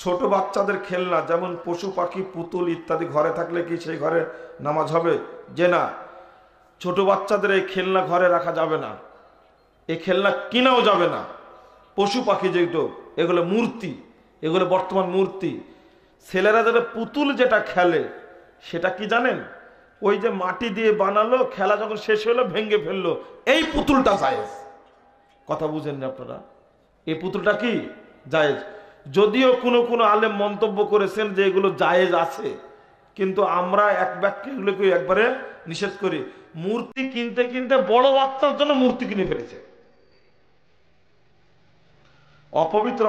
ছোট বাচ্চাদের খেলনা যেমন পশু পাখি পুতুল ইত্যাদি ঘরে থাকলে কি সেই ঘরে নামাজ হবে? যে না, ছোট বাচ্চাদের এই খেলনা ঘরে রাখা যাবে না, এই খেলনা কিনাও যাবে না। পশু পাখি যেগুলো, এগুলো মূর্তি, এগুলো বর্তমান মূর্তি। ছেলেরা যেটা পুতুল যেটা খেলে সেটা কি জানেন? ওই যে মাটি দিয়ে বানালো, খেলা যখন শেষ হলো ভেঙে ফেললো, এই পুতুলটা জায়েজ। কথা বুঝেননি আপনারা? এই পুতুলটা কি জায়েজ। যদিও কোনো কোনো আলেম মন্তব্য করেছেন যে এগুলো জায়েজ আছে, কিন্তু আমরা এক বাক্যে এগুলোকে একবারে নিষেধ করি। মূর্তি কিনতে কিনতে বড় বাচ্চার জন্য মূর্তি কিনে ফেলেছে, অপবিত্র।